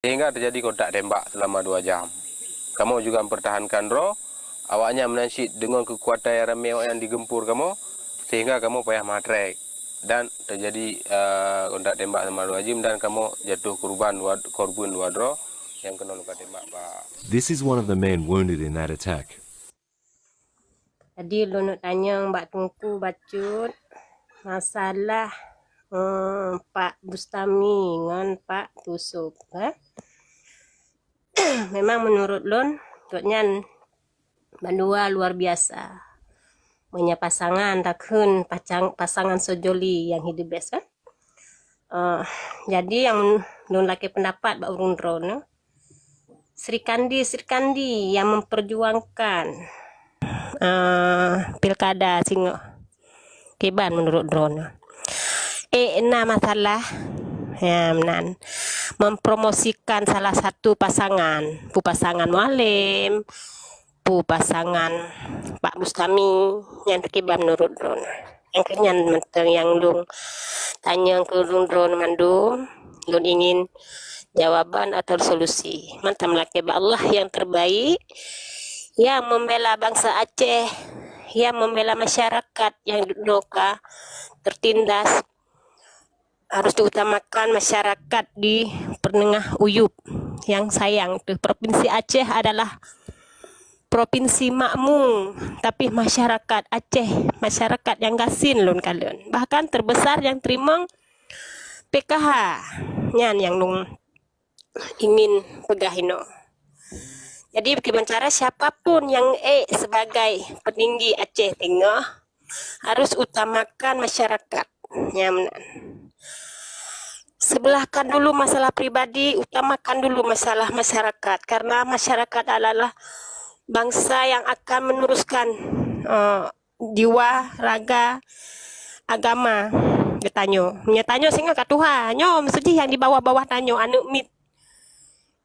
Sehingga terjadi kontak tembak selama 2 jam. Kamu juga mempertahankan draw. Awaknya menansyid dengan kekuatan yang ramai yang digempur kamu, sehingga kamu payah matrek. Dan terjadi kontak tembak selama 2 jam dan kamu jatuh korban 2 draw yang kena luka tembak, Pak. This is one of the men wounded in that attack. Jadi lu nak tanya Mbak Tungku Bacut masalah Pak Bustami dengan Pak Tusuk. Memang menurut Lun, tutnya berdua luar biasa. Punya pasangan takun pasangan sojoli yang hidup best kan. Jadi yang Lun laki pendapat Mbak Urundro no? Sri Kandi yang memperjuangkan pilkada Singo Kiban menurut drone. Masalah ya menan mempromosikan salah satu pasangan, pasangan Mualim, pasangan Pak Bustami yang terkiban menurut drone. Yang kenyan menteng yang lung tanya ke lung drone mandum, lung ingin jawaban atau solusi. Mantam laki Allah yang terbaik, yang membela bangsa Aceh, yang membela masyarakat yang doka tertindas. Harus diutamakan masyarakat di Penengah Uyup yang sayang itu. Provinsi Aceh adalah provinsi makmur, tapi masyarakat Aceh, masyarakat yang gasin lun kalian. Bahkan terbesar yang terima PKH nyan yang lung ingin pegahino. Jadi bagaimana cara siapapun yang sebagai peninggi Aceh Tengah harus utamakan masyarakat. Sebelahkan dulu masalah pribadi, utamakan dulu masalah masyarakat, karena masyarakat adalah bangsa yang akan meneruskan jiwa, raga, agama. Tanyo sehingga kat Tuhan, mesti yang di bawah-bawah tanyo, anak mit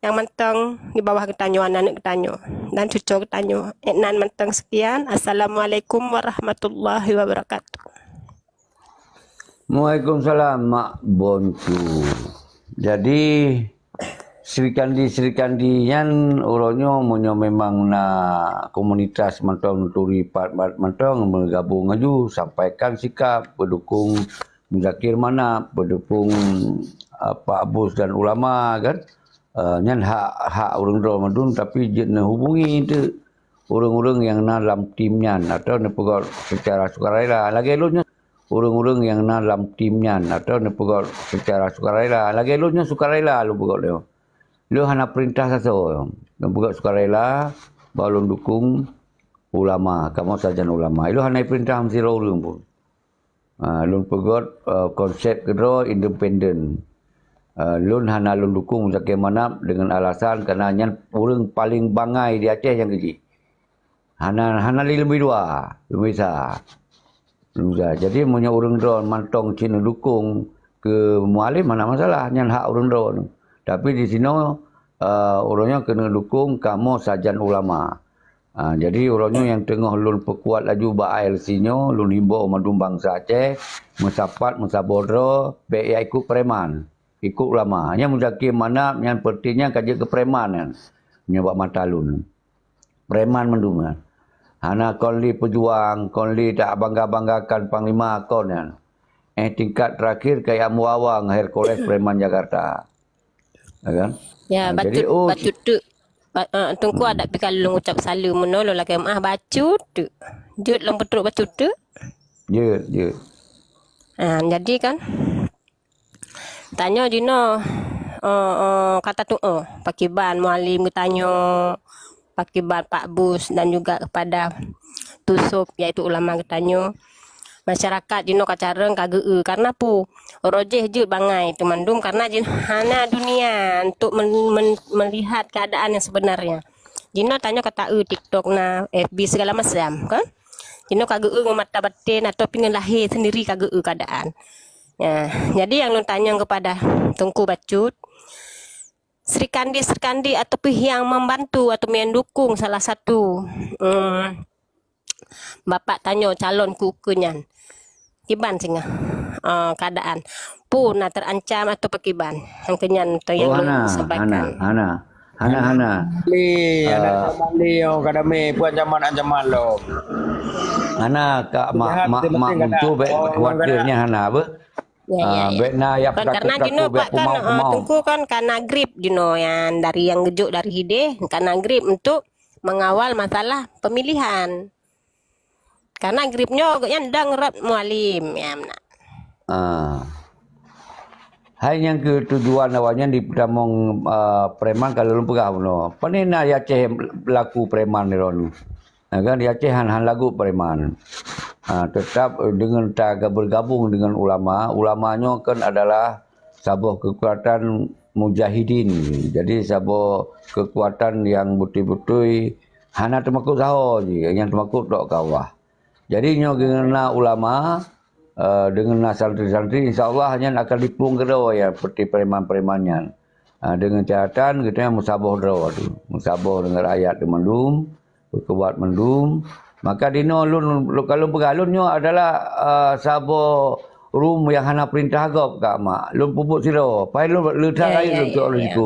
yang menteng di bawah ketanyo, anak ketanyo dan cucu ketanyo. Nan menteng sekian. Assalamualaikum warahmatullahi wabarakatuh. Waalaikumsalam Mak Boncu. Jadi Sri Kandi yang orangnya monyo memang na komunitas mentong turi part mentong bergabung aju sampaikan sikap berdukung Muzakir Manap, berdukung Pak Bos dan ulama kan. Nyan hak orang Ramadan tapi nak hubungi itu orang-orang yang dalam timnya atau nak pegang secara sukarela. Lagi lunya orang-orang yang dalam timnya atau nak pegang secara sukarela. Lagi lunya sukarela lu pegang dia. Lu hanya perintah saja. Nak pegang sukarela baru dukung ulama, kamu saja ulama. Lu hanya perintah mesti orang pun. Lu pegang konsep kedua independen. Lun hana lun dukung Muzakir Manap dengan alasan kerana orang paling bangai di Aceh yang kecil. Hana lebih dua, lebih besar. Jadi punya orang drone mantong Cina dukung ke Mualim mana masalah, nyan hak orang drone. Tapi di sini orangnya kena dukung kamu sajan ulama. Jadi orangnya yang tengah lun perkuat laju ba'ail sinyo, lun himbau madum bangsa Aceh, mesapat, mesabodro, baik ikut preman. Ikut ulama. Hanya Muzakir Manap yang pentingnya kaji kepremanan. Menyebab mata lun. Preman mendungan. Hana konli pejuang, konli tak bangga-banggakan panglima kon kan. Tingkat terakhir kayak Muawang Hercules preman Jakarta. Ya kan? Ya, bacut tu. Tunggu ada pikal lu ucap salu menolong lagi bacut tu. Jut lang betul bacut tu. Jut. Jadi kan tanya Dino kata tu Pakiban Mualim bertanya Pakiban Pak Bus dan juga kepada Tusuk iaitu ulama bertanya masyarakat Dino kacareng kageu karena pu rojeh je bangai temandum karena hana dunia untuk melihat keadaan yang sebenarnya. Dino tanya kata TikTok na FB segala macam kan. Dino kageu mata batin atau pingin lahir sendiri kageu keadaan. Ya, jadi yang lu tanya kepada Tungku Bacut, Sri Kandi atau yang membantu atau mendukung salah satu Bapak tanya calon kukunyan. kiban singa keadaan pun na terancam atau pekiban yang kenyan atau yang sampaikan Hana. Li, ada zaman li yang kadame pun ancaman lo. Hana kak mak tu baik khawatirnya Hana apa? Baik na ya karena juno pak kan tungku kan karena grip juno yang dari yang gejuk dari hide karena grip untuk mengawal masalah pemilihan. Karena gripnya yang dang rat mualim ya nak. Hai yang ketujuan awalnya di Damong preman kalau lu pegah no. Panena ya Aceh laku preman ni ron. Kan di Aceh han lagu preman. Tetap dengan tak bergabung dengan ulamanya kan adalah sebuah kekuatan mujahidin. Jadi sebuah kekuatan yang betul-betul hana termakut saho je, yang termakut dok kawah. Jadi nyo dengan ulama dengan santri-santri insya-Allah hanya akan dipung kedua ya seperti preman-premannya. Dengan catatan kita musabah draw tu. Musabah dengan rakyat di mendum, berkuat mendum. Maka dino kalau pegalunnya adalah sabah room yang hana perintah agak kak mak. Lun pupuk siro. Pai lun letak lain untuk risiko.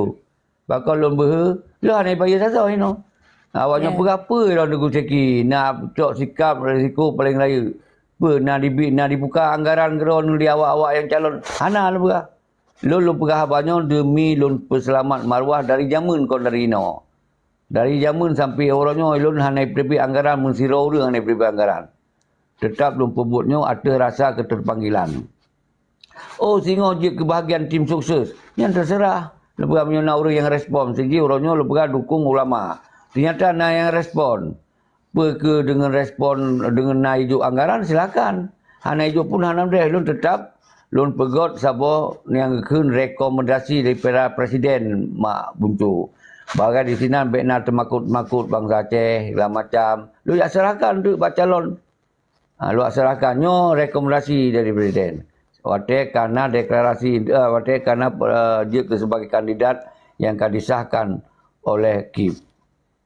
Bakal lun ber, lu hana bayar sasa ino. Awaknya berapa dah nego ceki nak cok sikap risiko paling raya. Nak dibuka anggaran geron di awak-awak yang calon. Hana lu berah. Lu berah banyak demi lun perselamat maruah dari zaman kon dari ino. Dari zaman sampai orangnya lun hana pergi anggaran mensiro orang hana pergi anggaran. Tetap lun pebutnya ada rasa keterpanggilan. Oh singo je kebahagiaan tim sukses. Yang terserah. Lu berah punya orang yang respon. Segi orangnya lu berah dukung ulama. Ternyata nak yang respon. Ke dengan respon dengan naik anggaran silakan. Hana hijau pun hana lun tetap lun pegot sabo yang kun rekomendasi daripada presiden mak buntu. Bagai di sini bekna termakut-makut bangsa Aceh segala macam. Lu ya serahkan tu baca calon. Lu serahkannya rekomendasi dari presiden. Wate karena deklarasi wate karena dia sebagai kandidat yang akan disahkan oleh KIP.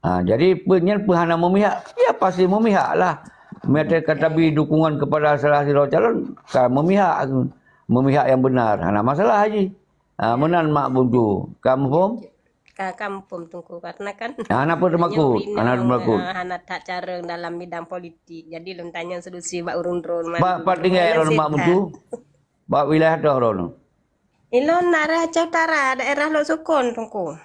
Jadi penyen hana memihak, ya pasti memihak lah. Mereka kata dukungan kepada salah satu calon, memihak yang benar. Hana masalah haji. Menan mak buntu. Kamu pun? Kampung tunggu karena kan. Hana pun termakut. Hana tak cara dalam bidang politik. Jadi lem tanya solusi bak urun-urun. Pak tinggal orang mak buntu. Bak wilayah dah orang. Ilon narah utara daerah Lok Sukun tunggu.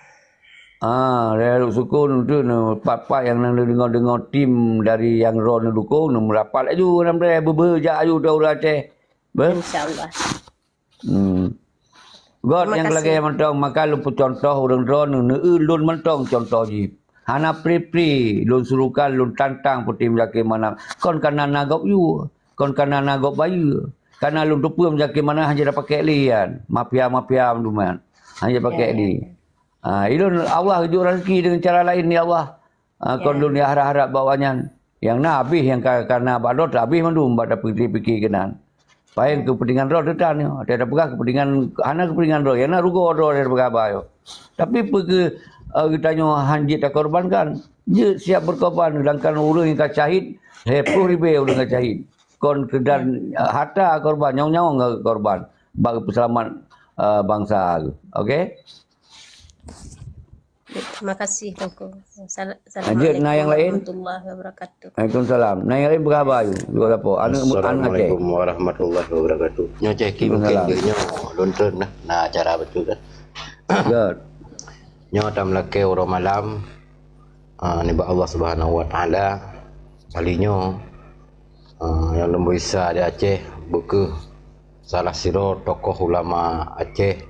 Dari sukun tu pak yang nang dengar tim dari yang ron dukung merapat aju nam dia beberja aju dah Aceh. Insyaallah. God yang lagi mentong maka lu contoh orang ron lun mentong contoh ji. Hana pri lun surukan lun tantang putih menjaki mana. Kon kana nagop you, kon kana nagop bayu. Kana lun tupu menjaki mana hanya dapat pakai lian. Mafia duman. Hanya pakai li. Ilun Allah ujuk rezeki dengan cara lain ni Allah. Kon dunia harap-harap bawanya. Yang habis yang karena badot habis mandum pada fikir-fikir kenan. Paling kepentingan roh detan yo. Ada pegah kepentingan hana kepentingan roh. Yang nak rugo roh dari pegah bayo. Tapi pergi kita nyo hanjit tak korbankan. Dia siap berkorban sedangkan orang yang syahid 10,000 orang yang syahid. Kon kedan harta korban nyawa-nyawa korban bagi perselamat bangsa. Okey? Terima kasih Tungku. Lanjut nah yang lain. Warahmatullahi wabarakatuh. Waalaikumsalam. Nah yang lain berapa ayu? Juga apa? Assalamualaikum warahmatullahi wabarakatuh. Nyo ceki mungkin dia lontar nah acara betul kan. Good. Nyo tam lake orang malam ni ba Allah Subhanahu wa taala palinyo yang lembu Isa di Aceh buku salah siro tokoh ulama Aceh,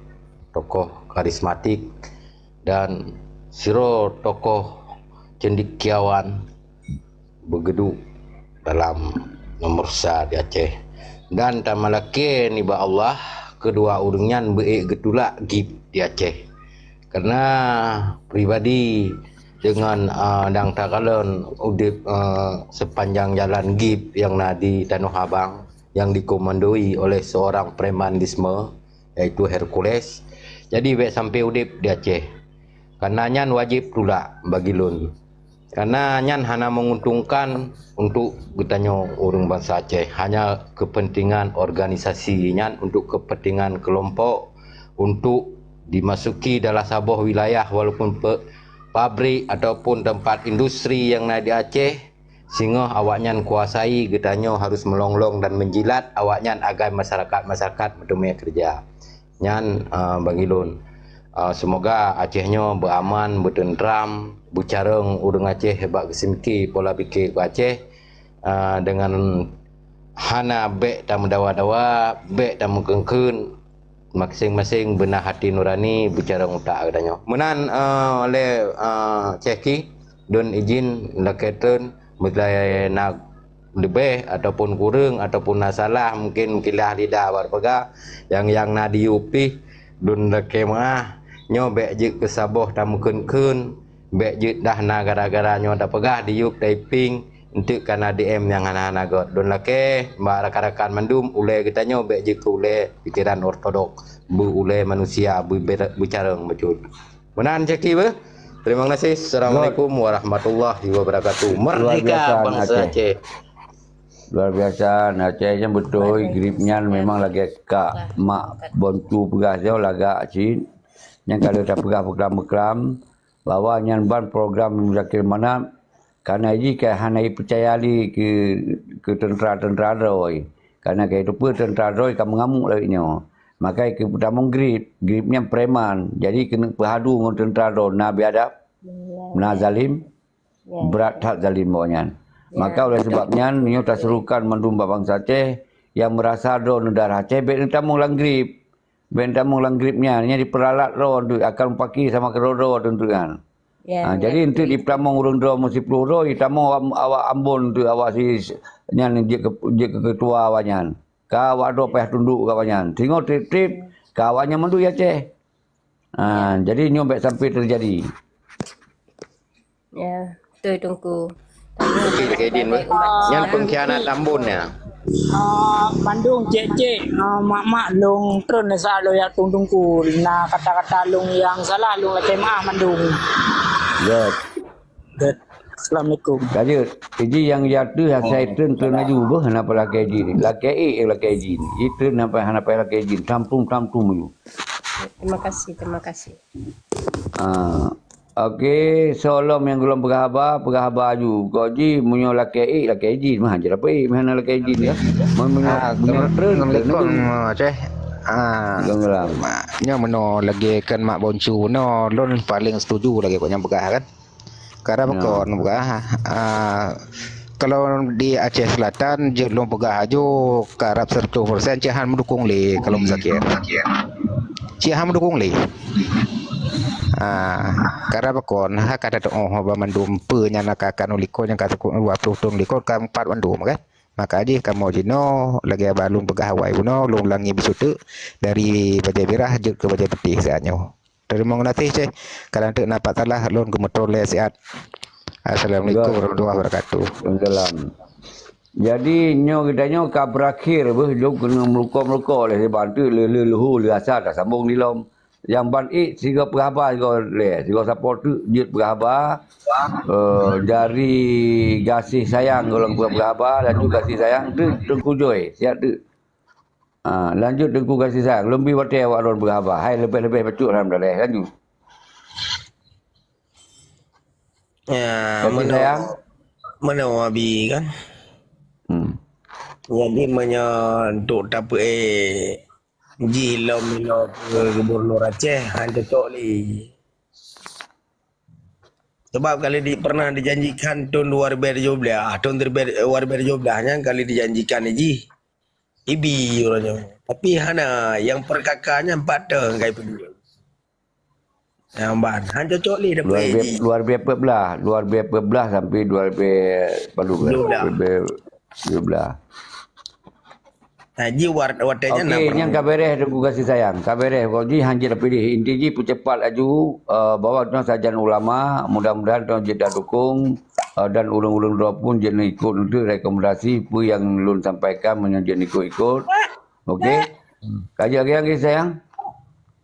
tokoh karismatik dan siro tokoh cendekiawan bergeduk dalam nomor sa di Aceh. Dan tamalake ni ba Allah kedua urangnya beik getulak gip di Aceh. Karena pribadi dengan dang takalon udip sepanjang jalan gip yang di Tanah Abang yang dikomandoi oleh seorang premanisme yaitu Hercules. Jadi baik sampai udip di Aceh. Karenanya wajib pula bagi lun Karena nyan hanya menguntungkan untuk getanya orang bangsa Aceh, hanya kepentingan organisasi nyan, untuk kepentingan kelompok, untuk dimasuki dalam sebuah wilayah walaupun pabrik ataupun tempat industri yang ada di Aceh, sehingga awaknya kuasai getanya harus melonglong dan menjilat awaknya agar masyarakat bertemui kerja. Nyan bangilun semoga Acehnya beraman, bertentram, bercareng urang Aceh hebat kesimki pola fikir ku Aceh dengan hana bek tak mendawa-dawa, bek tak mengkengkun, masing-masing benar hati nurani bercareng utak katanya. Menan oleh Ceki don izin laketan mulai nak lebih ataupun kurang ataupun nak salah mungkin kilah lidah berpegah yang nak diupi don lakemah nyo bek je kesaboh tamu kun bek je dah na gara-gara nyo dah pegah diuk typing untuk kana DM yang ana got don lake mbak rakan-rakan mandum ule kita nyo bek je ke ule pikiran ortodok bu ule manusia bu bicareng betul. Menan Ceki be. Terima kasih. Assalamualaikum warahmatullahi wabarakatuh. Merdeka bangsa Aceh. Luar biasa, Acehnya betul, gripnya memang lagi kak mak bontu pegas dia lagak cin. Yang kalau dah pegang bahwa yang ban program muzakir mana karena jika hanai percaya li ke tentera roi. Karena ke itu pun tentera roi kamu ngamuk lagi nyo. Maka ke pertama gripnya preman. Jadi kena berhadu dengan tentera roi, na biadab, na zalim, berat hak zalim bawanya. Maka oleh sebabnya nyo tak serukan mandum bangsa Aceh yang merasa do negara Aceh ben tamu langgrip. Ben tamu langgripnya nya diperalat ro akan paki sama kerodo tentu kan. Jadi untuk dipramong urang do mesti peluro ditamo awak Ambon tu awak si nyan je ketua awanyan. Ka awak do payah tunduk kawanyan. Tengok trip-trip kawannya mandu ya Aceh. Jadi nyo baik sampai terjadi. Ya, betul tunggu. Kedin yang pengkhianat Ambon ya. Mandung cek mak long terus nasa lo ya tungku na kata-kata long yang salah long lakemah mandung. Good. Assalamualaikum. Kaje, ini yang jatuh saya turun laju bah kenapa laki jin. Laki jin. Itu kenapa laki jin. Tampung you. Terima kasih. Okey, soalam yang belum pegahaba ju. Kau ji munyo laki jin mah ajar apa mana laki jin ya. Assalamualaikum Aceh. Nya meno lagi kan mak boncu no lon paling setuju lagi kau yang pegah kan. Karena bekon pegah. Kalau di Aceh Selatan je lom pegah aju karap 100% Cihan mendukung li kalau sakit. Cihan mendukung li. Karena bakon hak ada ba mandum pe nyana kakan uliko yang kata 20 tahun liko kam 4 mandum kan. Maka aja kamu jino lagi balung pegah wai uno long langi bisutu dari Bajai Birah je ke Bajai Putih saatnya. Terima kasih ceh. Kalau untuk napak talah long ke metole sehat. Assalamualaikum warahmatullahi wabarakatuh. Waalaikumsalam. Jadi nyo kita nyo ka berakhir beh jom kena meluka oleh bantu leluhur le asal dah sambung di lom. Yang ban siga perhaba siga le siga support tu jut perhaba dari kasih sayang golong perhaba dan juga kasih sayang tu tengku joy siap tu lanjut tengku kasih sayang lebih batai awak ron perhaba hai lebih betul alhamdulillah lanjut ya mana wabi kan jadi untuk dapat Jilo milo Gubernur Aceh hanya cocok li. Sebab kali pernah dijanjikan tahun 2017, tahun 2017 kali dijanjikan ji. Ibi orangnya. Tapi hana yang perkakanya 4 tahun kai peduli. Yang ban hanya cocok li dapat ji. Luar biasa sampai 2012. Haji watanya nak. Okey, yang kabareh aku kasih sayang. Kabareh kau ji hanjir pilih inti ji cepat aju bawa tuan sajan ulama, mudah-mudahan tuan dah dukung dan ulung-ulung doa pun jangan ikut untuk rekomendasi pu yang lun sampaikan menyanjung ikut-ikut. Okey. Kaji lagi sayang.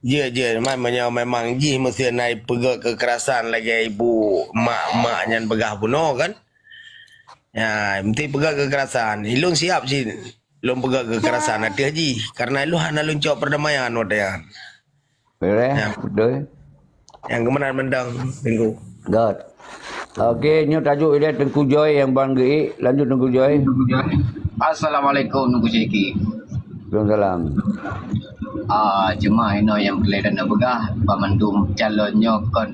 Je memang ji mesti naik pegak kekerasan lagi ibu mak yang begah puno kan. Ya, mesti pegak kekerasan. Ilung siap sih. Ilung pegak kekerasan hati haji. Karena ilung hana lung cok perdamaian wadayan. Boleh, Ya. betul. Yang kemenangan mendang minggu. Good. Okey, ni tajuk dia Tengku Joy yang Bang Geik. Lanjut Tengku Joy. Assalamualaikum Nunggu Syeki. Waalaikumsalam. Jemaah ino yang berledan begah pemandum calonnya kan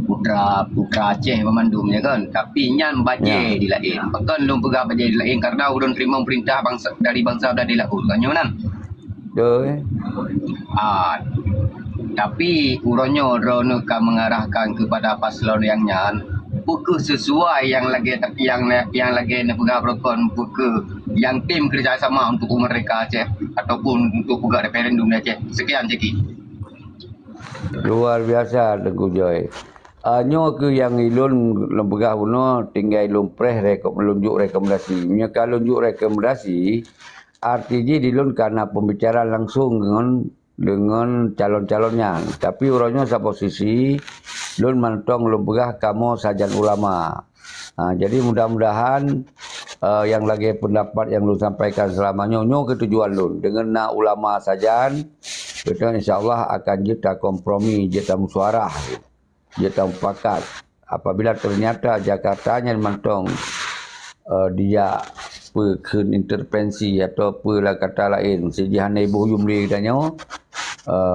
putra Aceh pemandumnya kan, tapi nyan baje di lain. Kan lum begah baje di lain karena urun terima perintah bangsa dari bangsa dah dilakukan kan nyonan. Betul. Tapi uronyo rono kan mengarahkan kepada paslon yang nyan buku sesuai yang lagi negara berkon buku yang tim kerjasama untuk mereka Aceh ataupun untuk buka referendum Aceh. Sekian Ceki. Luar biasa Tengku Joy. Nyo ke yang ilun lembegah puno tinggal ilun preh melunjuk rekomendasi. Kalau lunjuk rekomendasi artinya dilun karena pembicaraan langsung dengan calon-calonnya. Tapi orangnya sa posisi lun mantong lembegah kamu sajan ulama. Jadi mudah-mudahan yang lagi pendapat yang lu sampaikan selamanya nyo ketujuan lu dengan nak ulama sajan betul insyaallah akan kita kompromi, kita musyawarah, kita mufakat. Apabila ternyata Jakarta nya mantong dia pekeun intervensi atau apalah kata lain sejihan ibu yumli katanya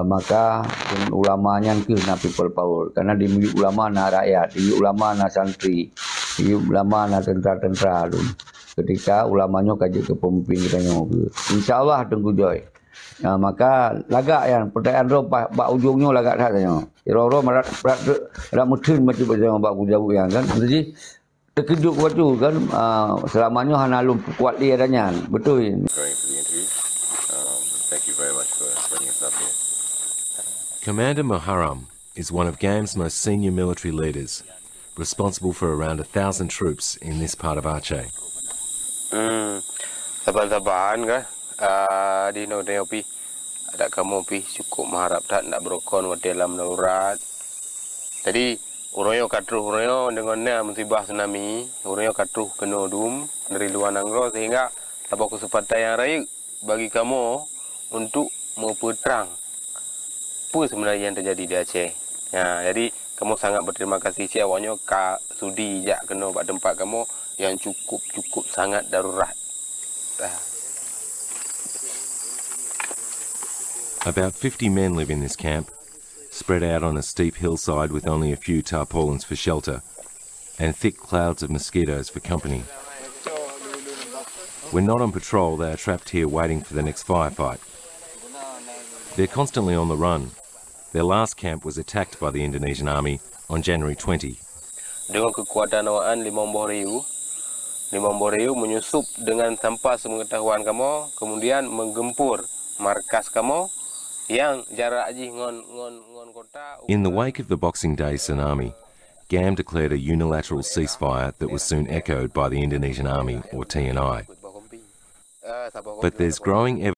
maka dengan ulamanya ke na people power karena di ulama na rakyat, di ulama na santri, di ulama na tentara-tentara tu. Ketika ulamanya kaji ke pemimpin kita nyoba. InsyaAllah Tengku Joy. Maka lagak yang pertanyaan roh bak ujungnya lagak tak tanya. Roh merat mutun macam macam bak jauh yang kan. Jadi terkejut waktu kan selamanya hana lum kuat dia adanya. Betul. Thank you very much for bringing us up here. Commander Muharram is one of GAM's most senior military leaders, responsible for around 1,000 troops in this part of Aceh. Saban-saban kan di Nodeopi ada kamu pi cukup mengharap tak nak berokon dalam darurat. Jadi uronyo katruh uronyo dengan musibah tsunami uronyo katruh kena dum dari luar Nanggro sehingga dapat kesempatan yang raya bagi kamu untuk memperterang apa sebenarnya yang terjadi di Aceh. Ya, jadi kamu sangat berterima kasih cik awaknya ka sudi jak kena buat tempat kamu yang cukup sangat darurat. About 50 men live in this camp, spread out on a steep hillside with only a few tarpaulins for shelter and thick clouds of mosquitoes for company. When not on patrol, they are trapped here waiting for the next firefight. They're constantly on the run. Their last camp was attacked by the Indonesian army on January 20. Dengan kekuatan awaan 50 ribu menyusup dengan tanpa sepengetahuan kamu, kemudian menggempur markas kamu yang jarak aji ngon kota. In the wake of the Boxing Day tsunami, GAM declared a unilateral ceasefire that was soon echoed by the Indonesian army, or TNI. But there's growing evidence